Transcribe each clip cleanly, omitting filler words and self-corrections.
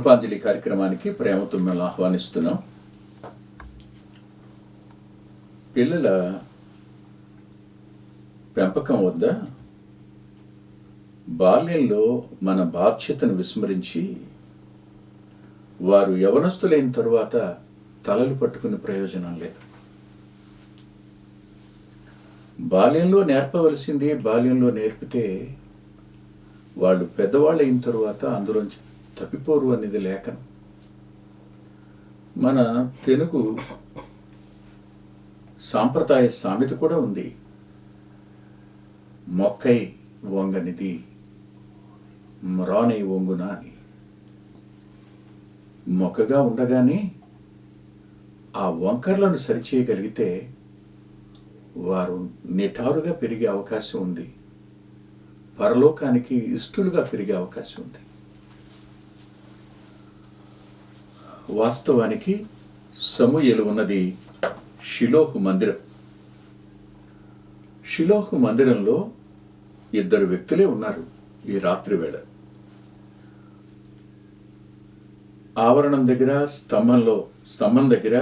కృపాంజలి కార్యక్రమానికి ప్రేమతో మిమ్మల్ని ఆహ్వానిస్తున్నాం. పిల్లల పెంపకం వద్ద బాల్యంలో మన బాధ్యతను విస్మరించి వారు యవనస్తులైన తరువాత తలలు పట్టుకునే ప్రయోజనం లేదు. బాల్యంలో నేర్పవలసింది బాల్యంలో నేర్పితే వాళ్ళు పెద్దవాళ్ళు అయిన తరువాత అందులోంచి తప్పిపోరు అనేది లేఖనం. మన తెలుగు సాంప్రదాయ సామెత కూడా ఉంది, మొక్కై వంగనిది మ్రానై వంగునా అని. మొక్కగా ఉండగానే ఆ వంకర్లను సరిచేయగలిగితే వారు నిటారుగా పెరిగే అవకాశం ఉంది, పరలోకానికి ఇష్టలుగా పెరిగే అవకాశం ఉంది. వాస్తవానికి సమూయేలు ఉన్నది షిలోహు మందిరం. షిలోహు మందిరంలో ఇద్దరు వ్యక్తులే ఉన్నారు ఈ రాత్రి వేళ. ఆవరణం దగ్గర స్తంభం దగ్గర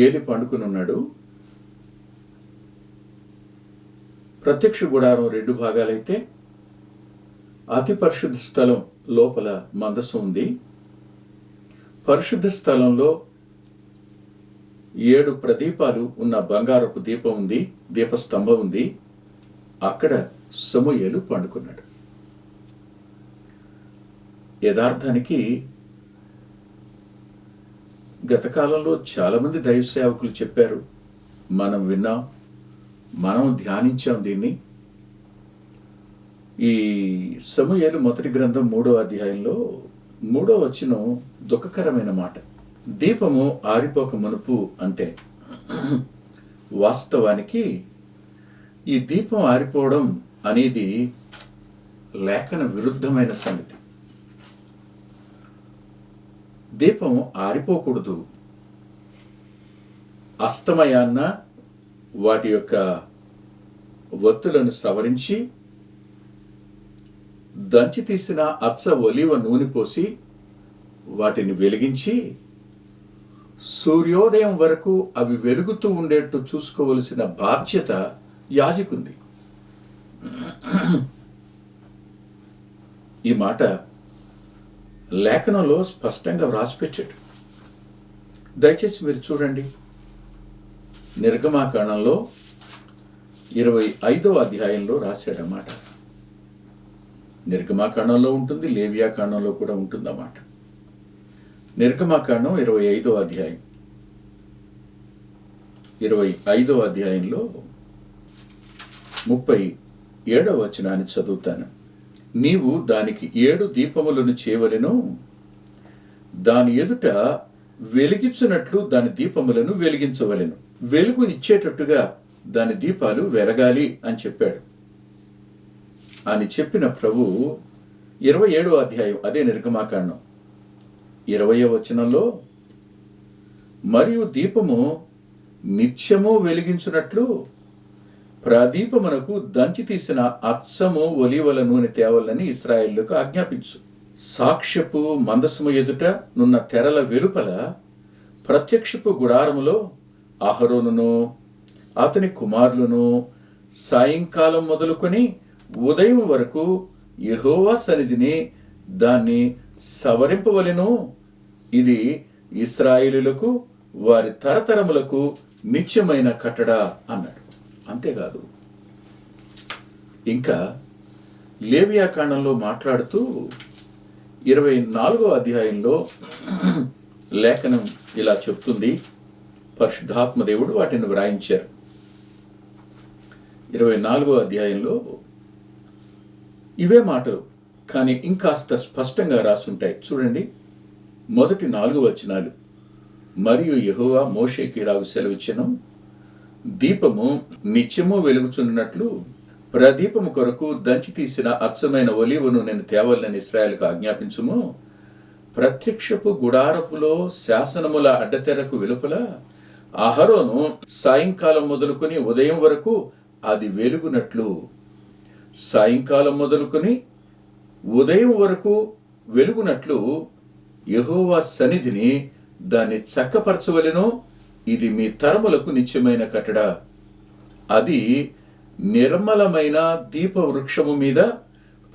ఏలి పండుకుని ఉన్నాడు. ప్రత్యక్ష గుడారం 2 భాగాలైతే అతి పరిశుద్ధ స్థలం లోపల మందసం ఉంది. పరిశుద్ధ స్థలంలో 7 ప్రదీపాలు ఉన్న బంగారపు దీపం ఉంది, దీపస్తంభం ఉంది. అక్కడ సమూయేలు పండుకున్నాడు. యథార్థానికి గత కాలంలో చాలామంది దైవ సేవకులు చెప్పారు, మనం విన్నాం, మనం ధ్యానించాం దీన్ని. ఈ సమూయేలు మొదటి గ్రంథం 3వ అధ్యాయంలో 3వ వచనం దుఃఖకరమైన మాట. దీపము ఆరిపోక మునుపు అంటే వాస్తవానికి ఈ దీపం ఆరిపోవడం అనేది లేఖన విరుద్ధమైన సంగతి. దీపం ఆరిపోకూడదు. అస్తమయాన్న వాటి యొక్క ఒత్తులను సవరించి దంచి తీసిన అచ్చ ఒలివ నూనె పోసి వాటిని వెలిగించి సూర్యోదయం వరకు అవి వెలుగుతూ ఉండేట్టు చూసుకోవలసిన బాధ్యత యాజకుంది. ఈ మాట లేఖనంలో స్పష్టంగా వ్రాసిపెట్టాడు. దయచేసి మీరు చూడండి, నిర్గమాకాండంలో 25వ అధ్యాయంలో రాశాడన్నమాట. నిర్గమాకాండంలో ఉంటుంది, లేవియాకాండంలో కూడా ఉంటుందన్నమాట. నిర్గమాకాండం 25వ అధ్యాయం 25వ అధ్యాయంలో 37వ వచనాన్ని చదువుతాను. నీవు దానికి 7 దీపములను చేయవలెను, దాని ఎదుట వెలిగించున్నట్లు దాని దీపములను వెలిగించవలెను, వెలుగు ఇచ్చేటట్టుగా దాని దీపాలు వెలగాలి అని చెప్పాడు. అని చెప్పిన ప్రభు 27వ అధ్యాయం అదే నిర్గమాకాండం 20వ వచనంలో, మరియు దీపము నిత్యము వెలిగించున్నట్లు ప్రదీపమునకు దంచి తీసిన అచ్చము ఒలీవల నూనె తేవాలని ఇశ్రాయేలుకు ఆజ్ఞాపించు. సాక్ష్యపు మందసము ఎదుట నున్న తెరల వెలుపల ప్రత్యక్షపు గుడారములో అహరోనును అతని కుమారులను సాయంకాలం మొదలుకొని ఉదయం వరకు యెహోవా సన్నిధిని దాన్ని సవరింపవలెను. ఇది ఇశ్రాయేలులకు వారి తరతరములకు నిత్యమైన కట్టడ అన్నాడు. అంతేకాదు, ఇంకా లేవియాకాండంలో మాట్లాడుతూ 24వ అధ్యాయంలో లేఖనం ఇలా చెప్తుంది. పరిశుద్ధాత్మ దేవుడు వాటిని వ్రాయించారు. 24వ అధ్యాయంలో ఇవే మాటలు, కానీ ఇంకాస్త స్పష్టంగా రాసుంటాయి. చూడండి, మొదటి 4 వచనాలు. మరియు యెహోవా మోషేకి ఇలాగ సెలవిచ్చెను, దీపము నిత్యము వెలుగుచున్నట్లు ప్రదీపము కొరకు దంచి తీసిన అచ్చమైన ఒలీవను నేను తేవాలని ఇశ్రాయేలుకు ఆజ్ఞాపించుము. ప్రత్యక్షపు గుడారపులో శాసనముల అడ్డతెరకు వెలుపల అహరోను సాయంకాలం మొదలుకొని ఉదయం వరకు అది వెలుగునట్లు, సాయంకాలం మొదలుకొని ఉదయం వరకు వెలుగునట్లు యెహోవా సన్నిధిని దాన్ని చక్కపరచవలెను. ఇది మీ తరములకు నిత్యమైన కట్టడ. అది నిర్మలమైన దీప వృక్షము మీద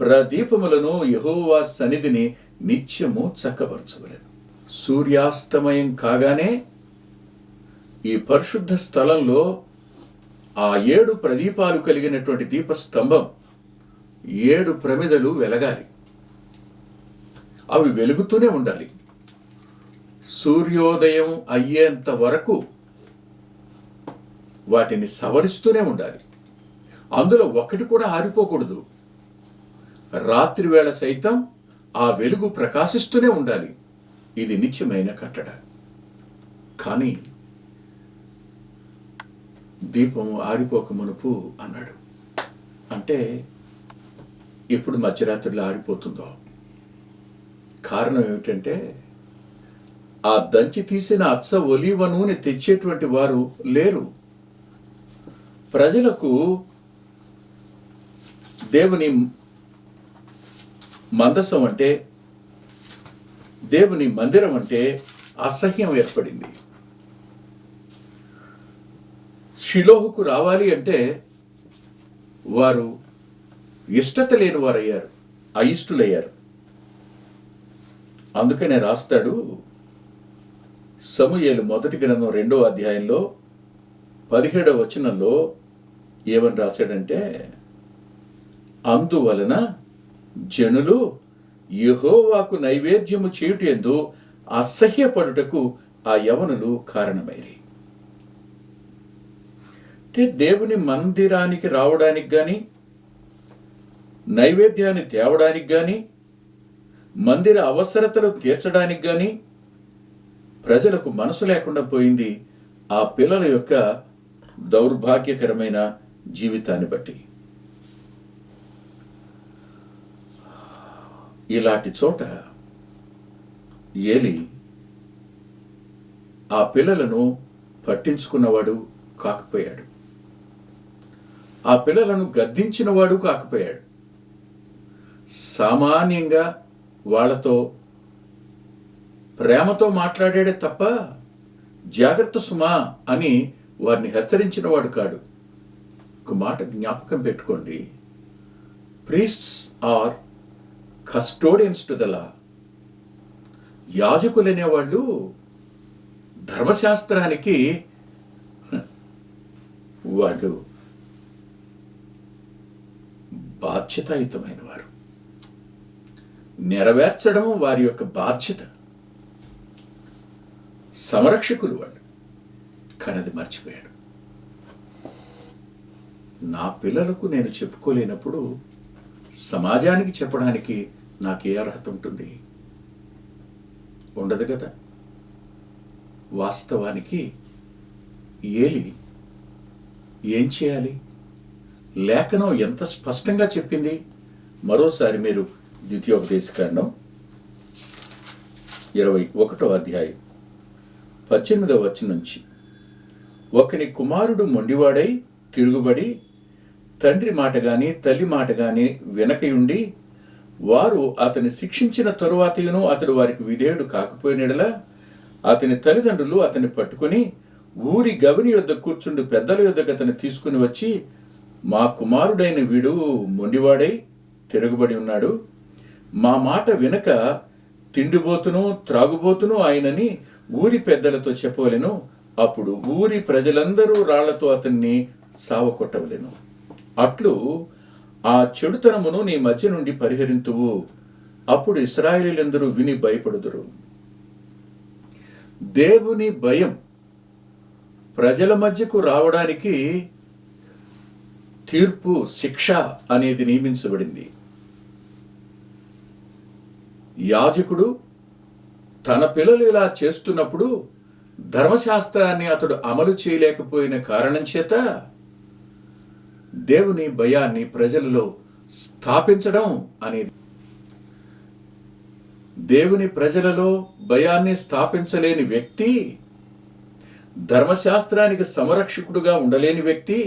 ప్రదీపములను యెహోవా సన్నిధిని నిత్యము చక్కపరచవలెను. సూర్యాస్తమయం కాగానే ఈ పరిశుద్ధ స్థలంలో ఆ 7 ప్రదీపాలు కలిగినటువంటి దీపస్తంభం 7 ప్రమిదలు వెలగాలి. అవి వెలుగుతూనే ఉండాలి. సూర్యోదయం అయ్యేంత వరకు వాటిని సవరిస్తూనే ఉండాలి. అందులో ఒకటి కూడా ఆరిపోకూడదు. రాత్రి వేళ సైతం ఆ వెలుగు ప్రకాశిస్తూనే ఉండాలి. ఇది నిత్యమైన కట్టడ. కానీ దీపం ఆరిపోక మునుపు అన్నాడు. అంటే ఎప్పుడు మధ్యరాత్రిలో ఆరిపోతుందో. కారణం ఏమిటంటే ఆ దంచి తీసిన అచ్చ ఒలీవ నూనె తెచ్చేటువంటి వారు లేరు. ప్రజలకు దేవుని మందసం అంటే, దేవుని మందిరం అంటే అసహ్యం ఏర్పడింది. షిలోహుకు రావాలి అంటే వారు ఇష్టత లేని వారయ్యారు, అయిష్టులయ్యారు. అందుకనే రాస్తాడు సమూయేలు మొదటి గ్రంథం 2వ అధ్యాయంలో 17వ వచనంలో ఏమని రాశాడంటే, అందువలన జనులు యెహోవాకు నైవేద్యము చేయుటయందు అసహ్యపడుటకు ఆ యవనులు కారణమైరి. అంటే దేవుని మందిరానికి రావడానికి కానీ, నైవేద్యాన్ని తేవడానికి కానీ, మందిర అవసరతలు తీర్చడానికి కానీ ప్రజలకు మనసు లేకుండా పోయింది. ఆ పిల్లల యొక్క దౌర్భాగ్యకరమైన జీవితాన్ని బట్టి. ఇలాంటి చోట ఏలి ఆ పిల్లలను పట్టించుకున్నవాడు కాకపోయాడు. ఆ పిల్లలను గద్దించినవాడు కాకపోయాడు. సామాన్యంగా వాళ్ళతో ప్రేమతో మాట్లాడాడే తప్ప జాగ్రత్త సుమా అని వారిని హెచ్చరించిన వాడు కాడు. ఒక మాట జ్ఞాపకం పెట్టుకోండి. Priests are custodians to the law. యాజకులనేవాళ్ళు ధర్మశాస్త్రానికి వాళ్ళు బాధ్యతాయుతమైన వారు. నెరవేర్చడం వారి యొక్క బాధ్యత. సంరక్షకులు వాళ్ళు. కానీ అది మర్చిపోయాడు. నా పిల్లలకు నేను చెప్పుకోలేనప్పుడు సమాజానికి చెప్పడానికి నాకు ఏ అర్హత ఉంటుంది? ఉండదు కదా. వాస్తవానికి ఏలి ఏం చేయాలి? లేఖనం ఎంత స్పష్టంగా చెప్పింది. మరోసారి మీరు ద్వితీయోపదేశకాండం 21వ అధ్యాయం 18వ వచనం నుంచి, ఒకని కుమారుడు మొండివాడై తిరుగుబడి తండ్రి మాట గాని తల్లి మాట గాని వెనకయుండి వారు అతని శిక్షించిన తరువాతయును అతడు వారికి విధేయుడు కాకపోయినడలా అతని తల్లిదండ్రులు అతన్ని పట్టుకుని ఊరి గవిని యొద్ద కూర్చుండు పెద్దల యొద్దకు అతన్ని తీసుకుని వచ్చి, మా కుమారుడైన వీడు మొండివాడై తిరుగుబడి ఉన్నాడు, మా మాట వినక తిండిబోతును త్రాగుబోతును ఆయనని ఊరి పెద్దలతో చెప్పవలెను. అప్పుడు ఊరి ప్రజలందరూ రాళ్లతో అతన్ని సావకొట్టవలెను. అట్లు ఆ చెడుతనమును నీ మధ్య నుండి పరిహరింతువు. అప్పుడు ఇశ్రాయేలీయులందరూ విని భయపడుదురు. దేవుని భయం ప్రజల మధ్యకు రావడానికి తీర్పు, శిక్ష అనేది నియమించబడింది. యాజకుడు తన పిల్లలు ఇలా చేస్తున్నప్పుడు ధర్మశాస్త్రాన్ని అతడు అమలు చేయలేకపోయిన కారణం చేత దేవుని భయాన్ని ప్రజలలో స్థాపించడం అనేది. దేవుని ప్రజలలో భయాన్ని స్థాపించలేని వ్యక్తి, ధర్మశాస్త్రానికి సంరక్షకుడుగా ఉండలేని వ్యక్తి,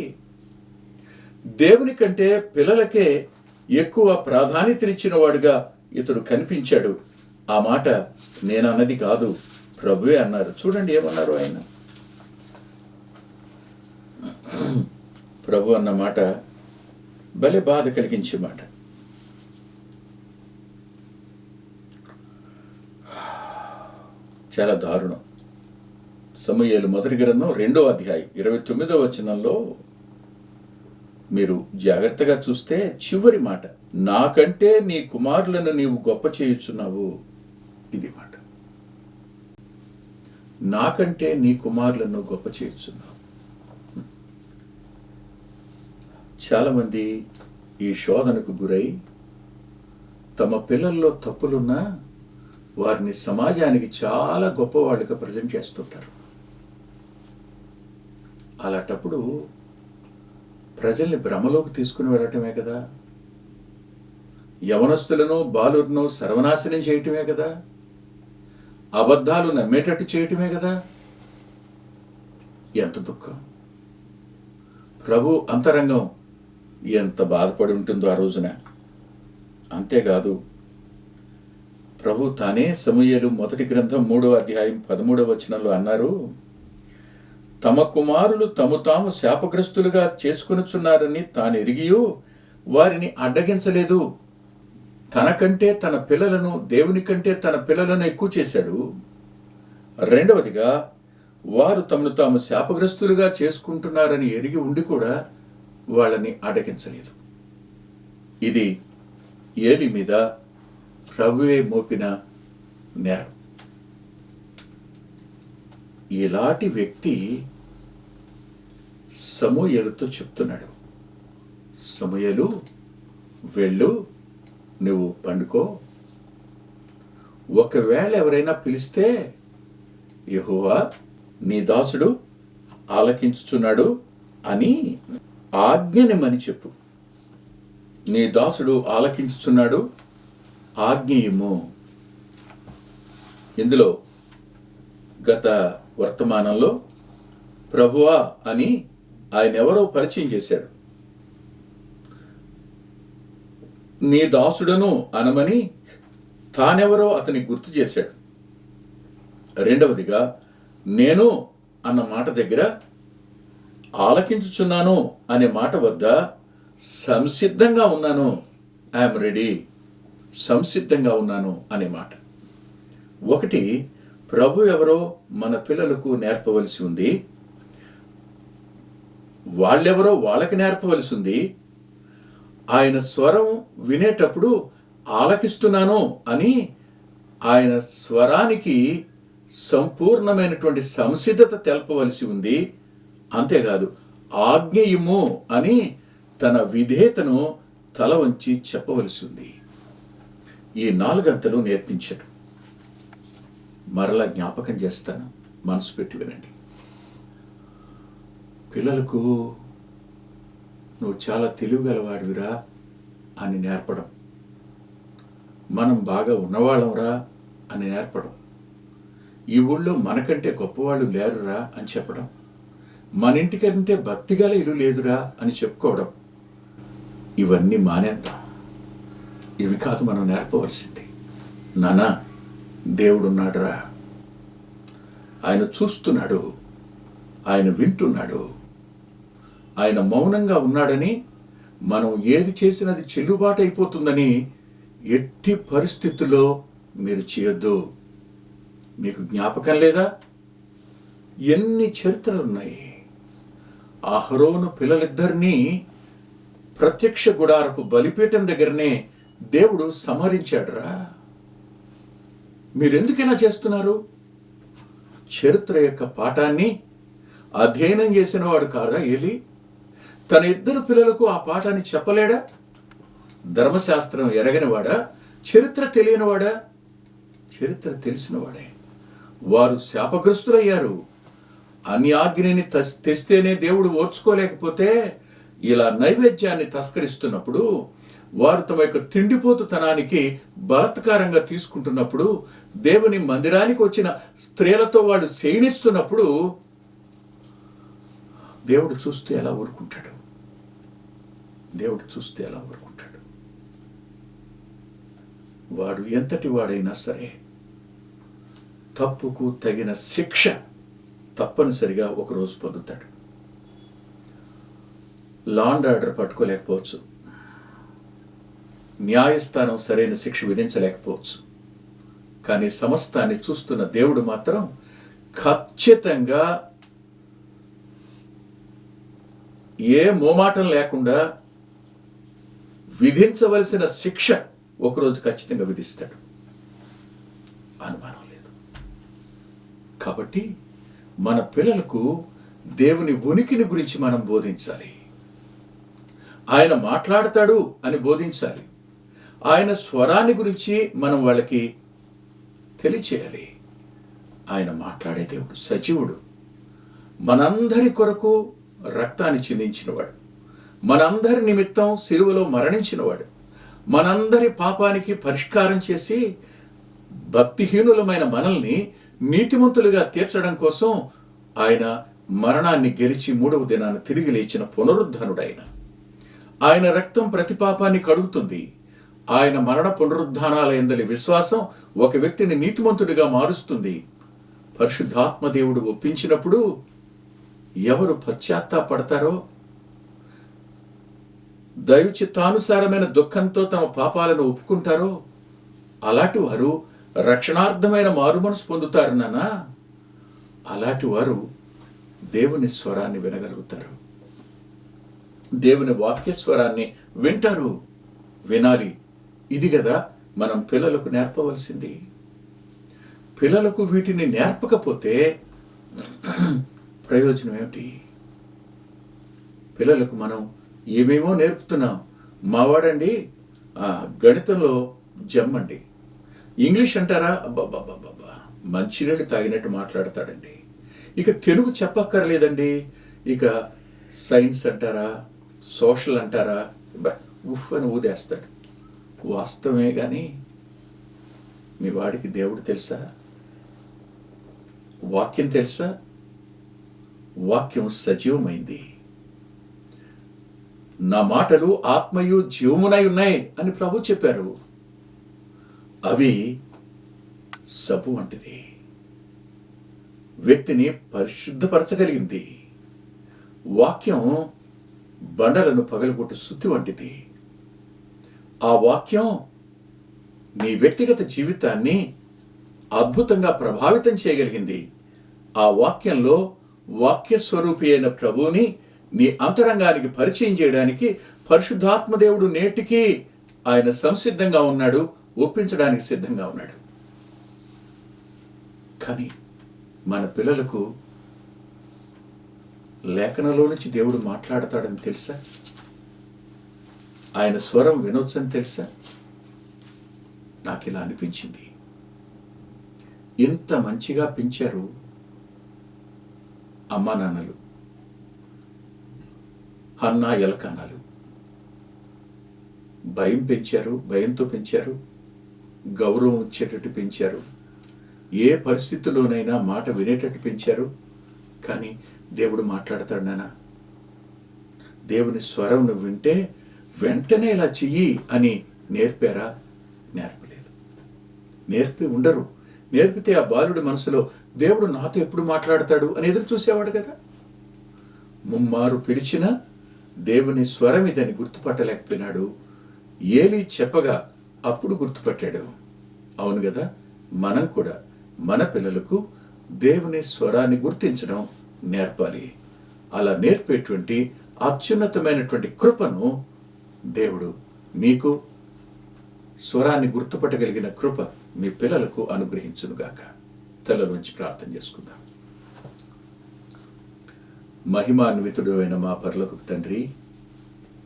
దేవుని కంటే పిల్లలకే ఎక్కువ ప్రాధాన్యతనిచ్చిన వాడుగా ఇతడు కనిపించాడు. ఆ మాట నేను అన్నది కాదు, ప్రభువే అన్నారు. చూడండి ఏమన్నారు ఆయన. ప్రభు అన్న మాట భలే బాధ కలిగించే మాట. చాలా దారుణం. సమూయేలు మొదటి గ్రంథం 2వ అధ్యాయం 29వ వచనంలో మీరు జాగ్రత్తగా చూస్తే చివరి మాట, నాకంటే నీ కుమారులను నీవు గొప్ప చేయుచున్నావు. ఇది మాట, నాకంటే నీ కుమారులను గొప్ప చేయుచున్నావు. చాలామంది ఈ శోధనకు గురై తమ పిల్లల్లో తప్పులున్నా వారిని సమాజానికి చాలా గొప్పవాళ్ళుగా ప్రజెంట్ చేస్తుంటారు. అలాంటప్పుడు ప్రజల్ని భ్రమలోకి తీసుకుని వెళ్ళటమే కదా, యవనస్తులను బాలులను సర్వనాశనం చేయటమే కదా, అబద్ధాలు నమ్మేటట్టు చేయటమే కదా. ఎంత దుఃఖం. ప్రభు అంతరంగం ఎంత బాధపడి ఉంటుందో ఆ రోజున. అంతేకాదు, ప్రభు తానే సమూయేలు మొదటి గ్రంథం 3వ అధ్యాయం 13వ వచనంలో అన్నారు, తమ కుమారులు తము తాము శాపగ్రస్తులుగా చేసుకొనుచున్నారని తాను ఎరిగియూ వారిని అడ్డగించలేదు. తనకంటే తన పిల్లలను, దేవుని కంటే తన పిల్లలను ఎక్కువ చేశాడు. రెండవదిగా, వారు తమను తాము శాపగ్రస్తులుగా చేసుకుంటున్నారని ఎరిగి ఉండి కూడా వాళ్ళని అడ్డగించలేదు. ఇది ఏలి మీద ప్రభువే మోపిన నేరం. ఇలాంటి వ్యక్తి సమూయేలుతో చెప్తున్నాడు, సమూయేలు వెళ్ళు, నువ్వు పండుకో. ఒకవేళ ఎవరైనా పిలిస్తే యెహోవా నీ దాసుడు ఆలకించుచున్నాడు అని ఆజ్ఞనిమ్మని చెప్పు. నీ దాసుడు ఆలకించుచున్నాడు, ఆజ్ఞ ఇమ్ము. ఇందులో గత వర్తమానంలో ప్రభువా అని ఆయన ఎవరో పరిచయం చేశాడు. నీ దాసుడను అనమని తానెవరో అతని గుర్తు చేశాడు. రెండవదిగా, నేను అన్న మాట దగ్గర ఆలకించుచున్నాను అనే మాట వద్ద సంసిద్ధంగా ఉన్నాను, ఐఎమ్ రెడీ, సంసిద్ధంగా ఉన్నాను అనే మాట. ఒకటి, ప్రభు ఎవరో మన పిల్లలకు నేర్పవలసి ఉంది, వాళ్ళెవరో వాళ్ళకి నేర్పవలసి ఉంది. ఆయన స్వరం వినేటప్పుడు ఆలకిస్తున్నాను అని ఆయన స్వరానికి సంపూర్ణమైనటువంటి సంసిద్ధత తెలపవలసి ఉంది. అంతేకాదు, ఆజ్ఞ ఇమ్ము అని తన విధేయతను తల వంచి చెప్పవలసి ఉంది. ఈ 4 గంటలు నేర్పించాడు. మరలా జ్ఞాపకం చేస్తాను, మనసు పెట్టి వినండి. పిల్లలకు నువ్వు చాలా తెలివిగలవాడివిరా అని నేర్పడం, మనం బాగా ఉన్నవాళ్ళంరా అని నేర్పడం, ఈ ఊళ్ళో మనకంటే గొప్పవాళ్ళు లేరురా అని చెప్పడం, మన ఇంటికంటే భక్తిగల ఇల్లు లేదురా అని చెప్పుకోవడం, ఇవన్నీ మానేద్దాం. ఇవి కాదు మనం నేర్పవలసింది. నానా, దేవుడున్నాడురా, ఆయన చూస్తున్నాడు, ఆయన వింటున్నాడు, ఆయన మౌనంగా ఉన్నాడని, మనం ఏది చేసినది చెల్లుబాటు అయిపోతుందని ఎట్టి పరిస్థితుల్లో మీరు చేయొద్దు. మీకు జ్ఞాపకం లేదా? ఎన్ని చరిత్రలున్నాయి. అహరోను పిల్లలిద్దరినీ ప్రత్యక్ష గుడారపు బలిపీఠం దగ్గరనే దేవుడు సంహరించాడురా. మీరెందుకైనా చేస్తున్నారు? చరిత్ర యొక్క పాఠాన్ని అధ్యయనం చేసిన వాడు కాదా ఏలి? తన 2 పిల్లలకు ఆ పాఠాన్ని చెప్పలేడా? ధర్మశాస్త్రం ఎరగనివాడా? చరిత్ర తెలియనివాడా? చరిత్ర తెలిసినవాడే. వారు శాపగ్రస్తులయ్యారు. అన్యాజ్ఞని తెస్తేనే దేవుడు ఓర్చుకోలేకపోతే ఇలా నైవేద్యాన్ని తస్కరిస్తున్నప్పుడు, వారు తమ యొక్క తిండిపోతుతనానికి బలాత్కారంగా తీసుకుంటున్నప్పుడు, దేవుని మందిరానికి వచ్చిన స్త్రీలతో వాళ్ళు శయనిస్తున్నప్పుడు దేవుడు చూస్తే ఎలా ఊరుకుంటాడు? దేవుడు చూస్తే ఎలా ఊరుకుంటాడు? వాడు ఎంతటి వాడైనా సరే తప్పుకు తగిన శిక్ష తప్పనిసరిగా ఒకరోజు పొందుతాడు. లా అండ్ ఆర్డర్ పట్టుకోలేకపోవచ్చు, న్యాయస్థానం సరైన శిక్ష విధించలేకపోవచ్చు, కానీ సమస్తాన్ని చూస్తున్న దేవుడు మాత్రం ఖచ్చితంగా ఏ మోమాటం లేకుండా విధించవలసిన శిక్ష ఒకరోజు ఖచ్చితంగా విధిస్తాడు, అనుమానం లేదు. కాబట్టి మన పిల్లలకు దేవుని ఉనికిని గురించి మనం బోధించాలి. ఆయన మాట్లాడతాడు అని బోధించాలి. ఆయన స్వరాన్ని గురించి మనం వాళ్ళకి తెలియచేయాలి. ఆయన మాట్లాడే దేవుడు సజీవుడు, మనందరి కొరకు రక్తాన్ని చిందించినవాడు, మనందరి నిమిత్తం సిలువలో మరణించినవాడు, మనందరి పాపానికి పరిష్కారం చేసి భక్తిహీనులమైన మనల్ని నీతిమంతులుగా తీర్చడం కోసం ఆయన మరణాన్ని గెలిచి 3వ దినాన తిరిగి లేచిన పునరుద్ధానుడైన ఆయన రక్తం ప్రతి పాపాన్ని కడుగుతుంది. ఆయన మరణ పునరుద్ధానాల యందలి విశ్వాసం ఒక వ్యక్తిని నీతిమంతుడిగా మారుస్తుంది. పరిశుద్ధాత్మ దేవుడు ఒప్పించినప్పుడు ఎవరు పశ్చాత్తాపడతారో, దైవ చిత్తానుసారమైన దుఃఖంతో తమ పాపాలను ఒప్పుకుంటారో అలాంటి వారు రక్షణార్థమైన మారుమనసు పొందుతారు నాన్న. అలాంటి వారు దేవుని స్వరాన్ని వినగలుగుతారు, దేవుని వాక్యస్వరాన్ని వింటారు. వినాలి. ఇది కదా మనం పిల్లలకు నేర్పవలసింది. పిల్లలకు వీటిని నేర్పకపోతే ప్రయోజనం ఏమిటి? పిల్లలకు మనం ఏమేమో నేర్పుతున్నాం. మావాడండి గణితంలో జమ్మండి, ఇంగ్లీష్ అంటారా, అబ్బాబ్బాబ్బా మంచినీళ్ళు తాగినట్టు మాట్లాడతాడండి. ఇక తెలుగు చెప్పక్కర్లేదండి, ఇక సైన్స్ అంటారా, సోషల్ అంటారా, ఉఫ్ అని ఊదేస్తాడు. వాస్తవమే కానీ మీ వాడికి దేవుడు తెలుసా? వాక్యం తెలుసా? వాక్యం సజీవమైంది. నా మాటలు ఆత్మయు జీవమునై ఉన్నాయి అని ప్రభు చెప్పారు. అవి సబ్బు వంటిది, వ్యక్తిని పరిశుద్ధపరచగలిగింది. వాక్యం బండలను పగలగొట్టు సుత్తి వంటిది. ఆ వాక్యం నీ వ్యక్తిగత జీవితాన్ని అద్భుతంగా ప్రభావితం చేయగలిగింది. ఆ వాక్యంలో వాక్య స్వరూపి అయిన ప్రభువుని నీ అంతరంగానికి పరిచయం చేయడానికి పరిశుద్ధాత్మదేవుడు నేటికి ఆయన సంసిద్ధంగా ఉన్నాడు, ఒప్పించడానికి సిద్ధంగా ఉన్నాడు. కానీ మన పిల్లలకు లేఖనంలో నుంచి దేవుడు మాట్లాడతాడని తెలుసా? ఆయన స్వరం వినొచ్చని తెలుసా? నాకు ఇలా అనిపించింది. ఇంత మంచిగా పెంచారు అమ్మా నాన్నలు, హన్నా ఎలకానాలు. భయం పెంచారు, భయంతో పెంచారు, గౌరవం వచ్చేటట్టు పెంచారు, ఏ పరిస్థితుల్లోనైనా మాట వినేటట్టు పెంచారు. కానీ దేవుడు మాట్లాడతాడు నాన్న, దేవుని స్వరం నువ్వు వింటే వెంటనే ఇలా చెయ్యి అని నేర్పారా? నేర్పలేదు. నేర్పి ఉండరు. నేర్పితే ఆ బాలుడి మనసులో దేవుడు నాతో ఎప్పుడు మాట్లాడతాడు అని ఎదురు చూసేవాడు కదా. ముమ్మారు పిలిచినా దేవుని స్వరం ఇదని గుర్తుపట్టలేకపోయినాడు. ఏలీ చెప్పగా అప్పుడు గుర్తుపట్టాడు. అవును కదా, మనం కూడా మన పిల్లలకు దేవుని స్వరాన్ని గుర్తించడం నేర్పాలి. అలా నేర్పేటువంటి అత్యున్నతమైనటువంటి కృపను దేవుడు మీకు, స్వరాన్ని గుర్తుపట్టగలిగిన కృప మీ పిల్లలకు అనుగ్రహించునుగాక. తలలోంచి ప్రార్థన చేసుకుందాం. మహిమాన్వితుడు అయిన మా పరలోకపు తండ్రి,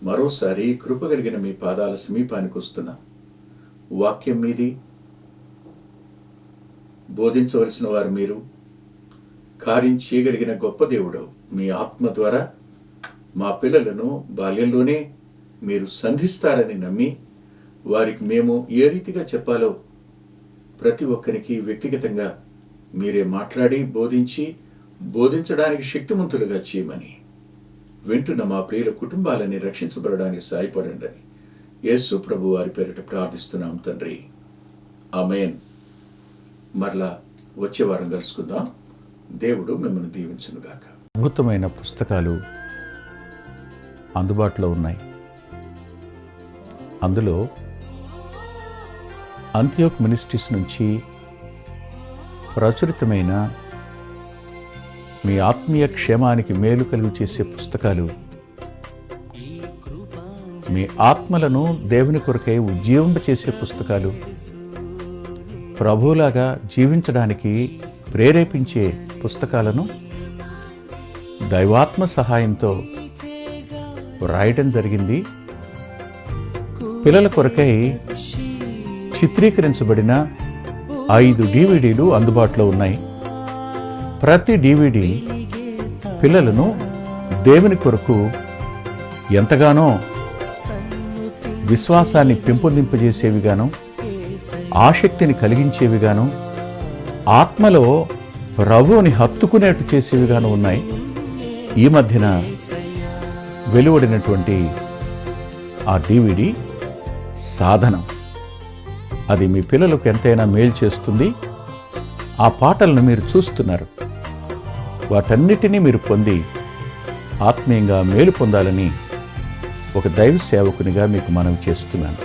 మరోసారి కృప కలిగిన మీ పాదాల సమీపానికి వస్తున్నా. వాక్యం మీది, బోధించవలసిన వారు మీరు, కార్యం చేయగలిగిన గొప్ప దేవుడు. మీ ఆత్మ ద్వారా మా పిల్లలను బాల్యంలోనే మీరు సంధిస్తారని నమ్మి వారికి మేము ఏ రీతిగా చెప్పాలో ప్రతి ఒక్కరికి వ్యక్తిగతంగా మీరే మాట్లాడి బోధించి బోధించడానికి శక్తిమంతులుగా చేయమని, వింటున్న మా ప్రియుల కుటుంబాలని రక్షించబడడానికి సాయపడండి అని యేసు ప్రభు వారి పేరిట ప్రార్థిస్తున్నాం తండ్రి. ఆమేన్. మరలా వచ్చే వారం కలుసుకుందాం. దేవుడు మిమ్మల్ని దీవించునుగాక. అద్భుతమైన పుస్తకాలు అందుబాటులో ఉన్నాయి. అందులో అంత్యోక్ మినిస్ట్రీస్ నుంచి ప్రచురితమైన మీ ఆత్మీయ క్షేమానికి మేలు కలుగు చేసే పుస్తకాలు, మీ ఆత్మలను దేవుని కొరకై ఉజ్జీవింపచేసే పుస్తకాలు, ప్రభువులాగా జీవించడానికి ప్రేరేపించే పుస్తకాలను దైవాత్మ సహాయంతో రాయటం జరిగింది. పిల్లల కొరకై చిత్రీకరించబడిన 5 DVDలు అందుబాటులో ఉన్నాయి. ప్రతి DVD పిల్లలను దేవుని కొరకు ఎంతగానో విశ్వాసాన్ని పెంపొందింపజేసేవిగాను, ఆసక్తిని కలిగించేవిగాను, ఆత్మలో ప్రభువుని హత్తుకునేట్టు చేసేవిగాను ఉన్నాయి. ఈ మధ్యన వెలువడినటువంటి ఆ DVD సాధనం, అది మీ పిల్లలకు ఎంతైనా మేలు చేస్తుంది. ఆ పాటలను మీరు చూస్తున్నారు. వాటన్నిటినీ మీరు పొంది ఆత్మీయంగా మేలు పొందాలని ఒక దైవ సేవకునిగా మీకు మనవి చేస్తున్నాను.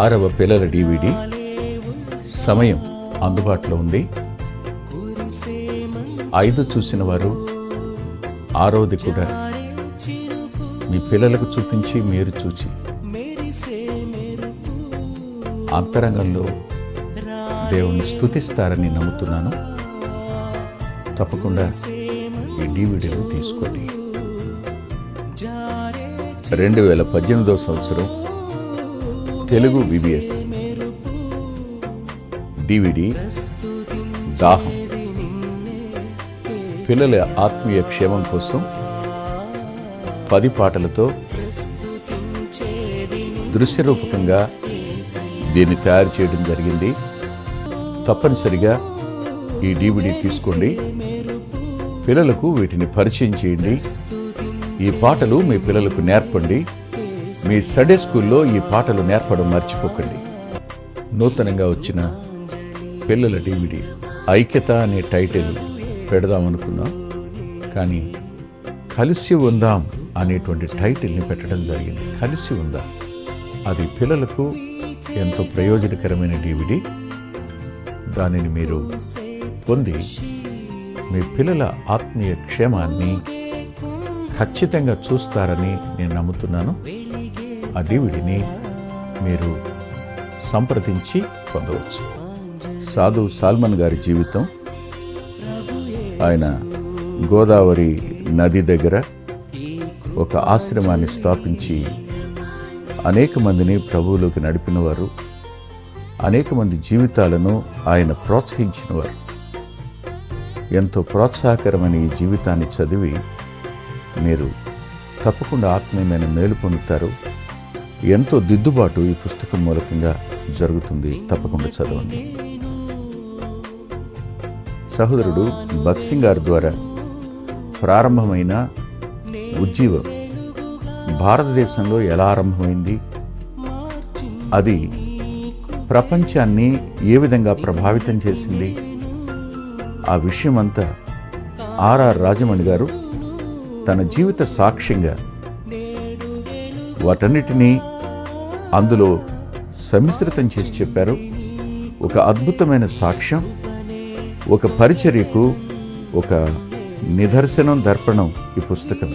6వ పిల్లల DVD సమయం అందుబాటులో ఉంది. 5 చూసిన వారు 6వది కూడా మీ పిల్లలకు చూపించి మీరు చూచి అంతరంగంలో దేవుని స్తుతిస్తారని నమ్ముతున్నాను. తప్పకుండా ఈ DVDలు తీసుకోండి. 2018వ సంవత్సరం తెలుగు VBS DVD దాహం, పిల్లల ఆత్మీయ క్షేమం కోసం 10 పాటలతో దృశ్యరూపకంగా దీన్ని తయారు చేయడం జరిగింది. తప్పనిసరిగా ఈ DVD తీసుకోండి. పిల్లలకు వీటిని పరిచయం చేయండి. ఈ పాటలు మీ పిల్లలకు నేర్పండి. మీ సండే స్కూల్లో ఈ పాటలు నేర్పడం మర్చిపోకండి. నూతనంగా వచ్చిన పిల్లల DVD ఐక్యత అనే టైటిల్ పెడదామనుకున్నాం, కానీ కలిసి ఉందాం అనేటువంటి టైటిల్ని పెట్టడం జరిగింది. కలిసి ఉందాం, అది పిల్లలకు ఎంతో ప్రయోజనకరమైన DVD. దానిని మీరు పొంది మీ పిల్లల ఆత్మీయ క్షేమాన్ని ఖచ్చితంగా చూస్తారని నేను నమ్ముతున్నాను. ఆ DVDని మీరు సంప్రదించి పొందవచ్చు. సాధు సాల్మన్ గారి జీవితం, ఆయన గోదావరి నది దగ్గర ఒక ఆశ్రమాన్ని స్థాపించి అనేక మందిని ప్రభువులోకి నడిపినవారు, అనేక మంది జీవితాలను ఆయన ప్రోత్సహించినవారు. ఎంతో ప్రోత్సాహకరమైన ఈ జీవితాన్ని చదివి మీరు తప్పకుండా ఆత్మీయమైన మేలు పొందుతారు. ఎంతో దిద్దుబాటు ఈ పుస్తకం మూలకంగా జరుగుతుంది. తప్పకుండా చదవండి. సహోదరుడు బక్సింగ్ గారి ద్వారా ప్రారంభమైన ఉజ్జీవం భారతదేశంలో ఎలా ఆరంభమైంది, అది ప్రపంచాన్ని ఏ విధంగా ప్రభావితం చేసింది, ఆ విషయమంతా ఆర్ఆర్ రాజమణి గారు తన జీవిత సాక్ష్యంగా వాటన్నిటినీ అందులో సమ్మిశ్రితం చేసి చెప్పారు. ఒక అద్భుతమైన సాక్ష్యం, ఒక పరిచర్యకు ఒక నిదర్శనం, దర్పణం ఈ పుస్తకం.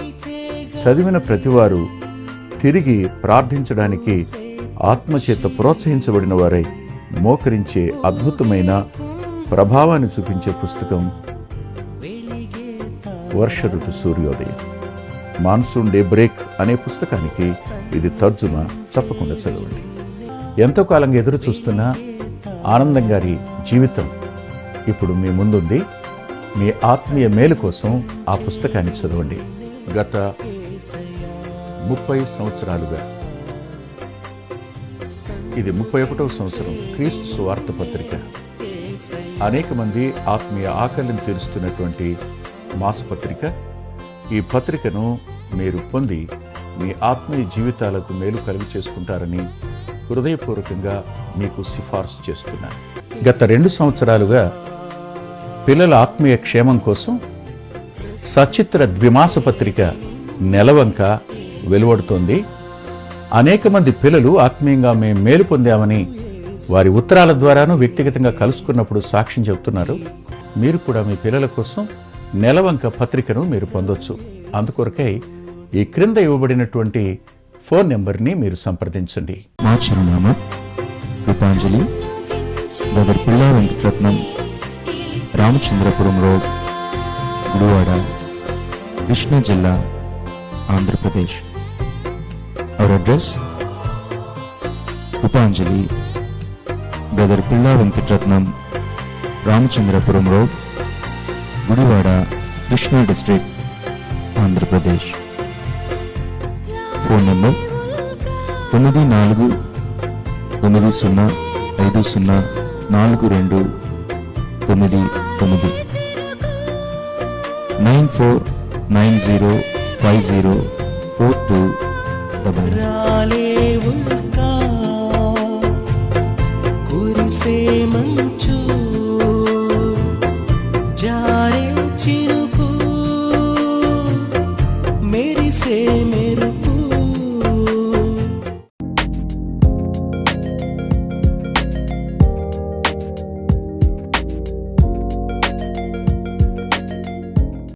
చదివిన ప్రతివారు తిరిగి ప్రార్థించడానికి ఆత్మచేత ప్రోత్సహించబడిన వారై మోకరించే అద్భుతమైన ప్రభావాన్ని చూపించే పుస్తకం వర్ష ఋతు సూర్యోదయం, మాన్సూన్ డే బ్రేక్ అనే పుస్తకానికి ఇది తర్జుమా. తప్పకుండా చదవండి. ఎంతో కాలంగా ఎదురు చూస్తున్న ఆనందం గారి జీవితం ఇప్పుడు మీ ముందుంది. మీ ఆత్మీయ మేలు కోసం ఆ పుస్తకాన్ని చదవండి. గత 30 సంవత్సరాలుగా, ఇది 31వ సంవత్సరం, క్రీస్తు సువార్త పత్రిక అనేక మంది ఆత్మీయ ఆకలిని తీరుస్తున్నటువంటి మాసపత్రిక. ఈ పత్రికను మీరు పొంది మీ ఆత్మీయ జీవితాలకు మేలు కలుగు చేసుకుంటారని హృదయపూర్వకంగా మీకు సిఫార్సు చేస్తున్నాను. గత 2 సంవత్సరాలుగా పిల్లల ఆత్మీయ క్షేమం కోసం సచిత్ర ద్విమాస పత్రిక నెలవంక వెలువడుతోంది. అనేక మంది పిల్లలు ఆత్మీయంగా మేము మేలు పొందామని వారి ఉత్తరాల ద్వారాను వ్యక్తిగతంగా కలుసుకున్నప్పుడు సాక్ష్యం చెబుతున్నారు. మీరు కూడా మీ పిల్లల కోసం నెలవంక పత్రికను మీరు పొందొచ్చు. అందుకొరకై ఈ క్రింద ఇవ్వబడినటువంటి ఫోన్ నెంబర్ని మీరు సంప్రదించండి. మా చిరునామా కృపాంజలి, బ్రదర్ పిల్లా వెంకటరత్నం, రామచంద్రపురం రోడ్, గుడివాడ, కృష్ణా జిల్లా, Andhra Pradesh. Our address Krupanjali, brother Pilla Venkataratnam, Ramachandrapuram road, Gudivada, Krishna district, Andhra Pradesh. Phone number 9490504299 9490504299. రాలేవుగా కురిసే మంచు